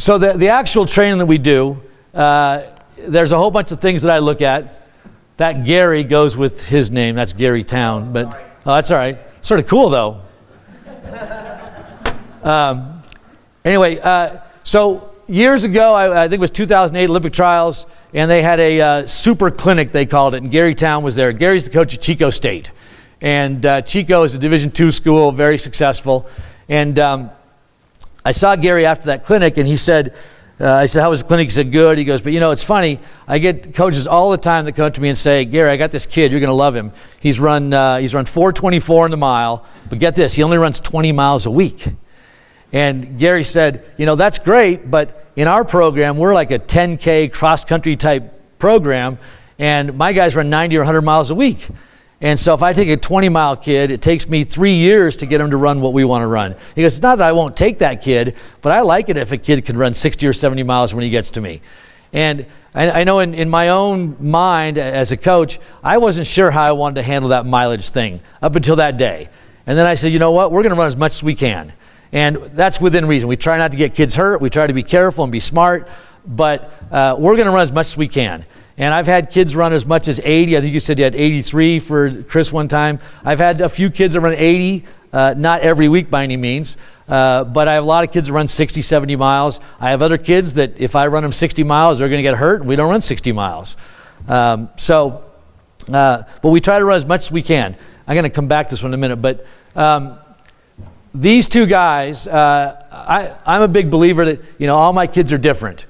So the actual training that we do, there's a whole bunch of things that I look at. That Gary goes with his name. That's Gary Town. But that's all right. Sort of cool though. Anyway, so years ago, I think it was 2008 Olympic trials, and they had a super clinic, they called it, and Gary Town was there. Gary's the coach at Chico State. And Chico is a Division II school, very successful. And I saw Gary after that clinic, and he said, I said, how was the clinic? He said, good. He goes, but it's funny. I get coaches all the time that come to me and say, Gary, I got this kid. You're going to love him. He's run 4:24 in the mile, but get this, he only runs 20 miles a week. And Gary said, that's great, but in our program, we're like a 10K cross-country type program, and my guys run 90 or 100 miles a week. And so if I take a 20-mile kid, it takes me 3 years to get him to run what we want to run. He goes, it's not that I won't take that kid, but I like it if a kid can run 60 or 70 miles when he gets to me. And I know in my own mind as a coach, I wasn't sure how I wanted to handle that mileage thing up until that day. And then I said, you know what, we're going to run as much as we can. And that's within reason. We try not to get kids hurt. We try to be careful and be smart, but we're going to run as much as we can. And I've had kids run as much as 80. I think you said you had 83 for Chris one time. I've had a few kids that run 80, not every week by any means, but I have a lot of kids that run 60, 70 miles. I have other kids that if I run them 60 miles, they're going to get hurt, and we don't run 60 miles. But we try to run as much as we can. I'm going to come back to this one in a minute, but these two guys, I'm a big believer that, all my kids are different.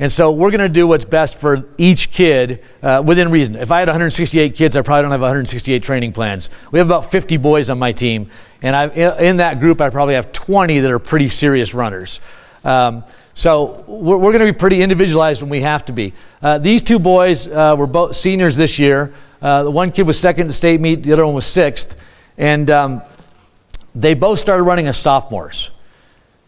And so we're going to do what's best for each kid within reason. If I had 168 kids, I probably don't have 168 training plans. We have about 50 boys on my team, and in that group, I probably have 20 that are pretty serious runners. So we're going to be pretty individualized when we have to be. These two boys were both seniors this year. The one kid was second in state meet, the other one was sixth. And they both started running as sophomores.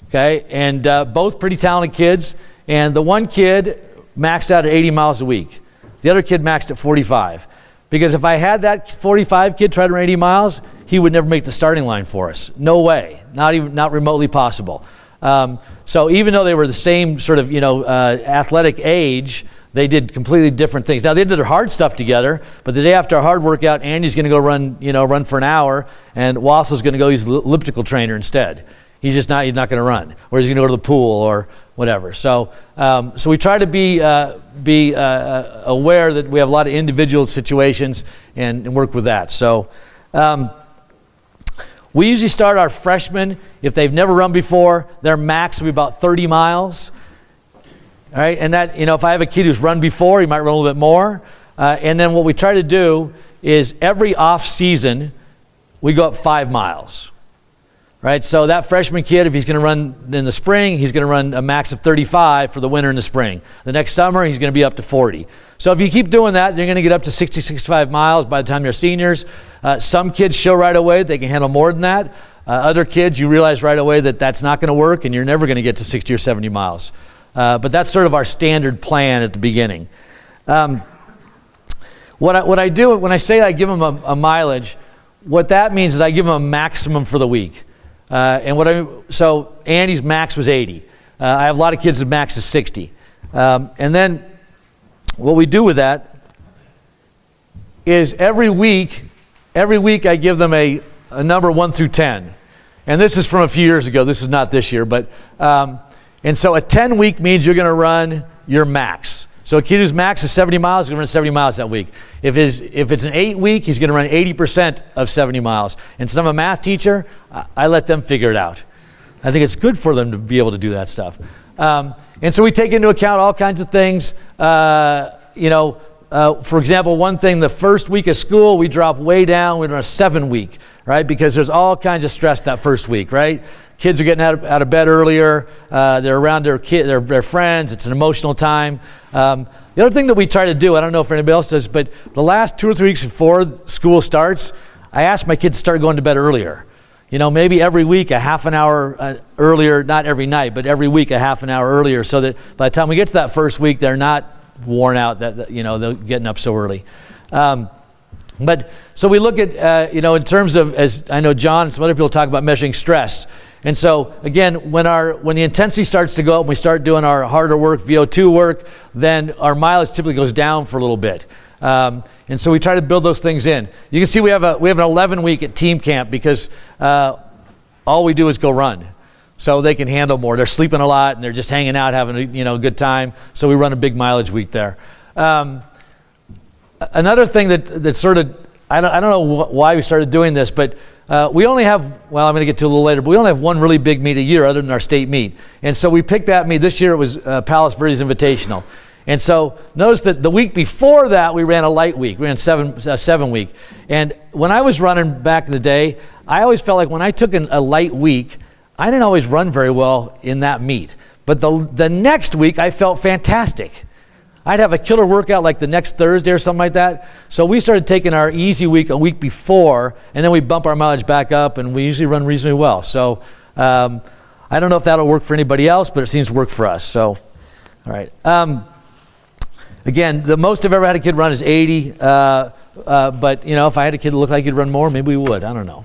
Okay, and both pretty talented kids. And the one kid maxed out at 80 miles a week. The other kid maxed at 45. Because if I had that 45 kid try to run 80 miles, he would never make the starting line for us. No way, not remotely possible. So even though they were the same sort of athletic age, they did completely different things. Now they did their hard stuff together, but the day after a hard workout, Andy's going to go run for an hour, and Wassel's going to go use the elliptical trainer instead. He's not going to run, or he's going to go to the pool or whatever. So we try to be aware that we have a lot of individual situations and work with that. So we usually start our freshmen, if they've never run before, their max will be about 30 miles. All right, and that, if I have a kid who's run before, he might run a little bit more. And then what we try to do is every off season, we go up 5 miles. Right, so that freshman kid, if he's going to run in the spring, he's going to run a max of 35 for the winter and the spring. The next summer, he's going to be up to 40. So if you keep doing that, you're going to get up to 60, 65 miles by the time you're seniors. Some kids show right away they can handle more than that. Other kids, you realize right away that that's not going to work, and you're never going to get to 60 or 70 miles. But that's sort of our standard plan at the beginning. What I do, when I say I give them a mileage, what that means is I give them a maximum for the week. So Andy's max was 80. I have a lot of kids that max is 60. And then what we do with that is every week I give them a number 1 through 10. And this is from a few years ago. This is not this year, but and so a 10 week means you're going to run your max. So a kid whose max is 70 miles is going to run 70 miles that week. If it's an 8 week, he's going to run 80% of 70 miles. And since I'm a math teacher, I let them figure it out. I think it's good for them to be able to do that stuff. And so we take into account all kinds of things. For example, one thing, the first week of school, we drop way down. We run a 7 week, right? Because there's all kinds of stress that first week, right? Kids are getting out of bed earlier. They're around their friends. It's an emotional time. The other thing that we try to do, I don't know if anybody else does, but the last 2 or 3 weeks before school starts, I ask my kids to start going to bed earlier. Maybe every week a half an hour earlier, not every night, but every week a half an hour earlier, so that by the time we get to that first week, they're not worn out that they're getting up so early. But so we look at, in terms of, as I know John and some other people talk about measuring stress. And so again, when the intensity starts to go up and we start doing our harder work, VO2 work, then our mileage typically goes down for a little bit. And so we try to build those things in. You can see we have an 11-week at team camp because all we do is go run. So they can handle more. They're sleeping a lot and they're just hanging out, having a good time. So we run a big mileage week there. Another thing that sort of, I don't know why we started doing this, but we only have, well, I'm going to get to a little later, but we only have one really big meet a year other than our state meet. And so we picked that meet. This year it was Palos Verdes Invitational. And so notice that the week before that we ran a light week. We ran a 7 week. And when I was running back in the day, I always felt like when I took a light week, I didn't always run very well in that meet. But the next week I felt fantastic. I'd have a killer workout like the next Thursday or something like that. So we started taking our easy week a week before, and then we bump our mileage back up, and we usually run reasonably well. So I don't know if that'll work for anybody else, but it seems to work for us. So, all right. Again, the most I've ever had a kid run is 80. But if I had a kid that looked like he'd run more, maybe we would. I don't know.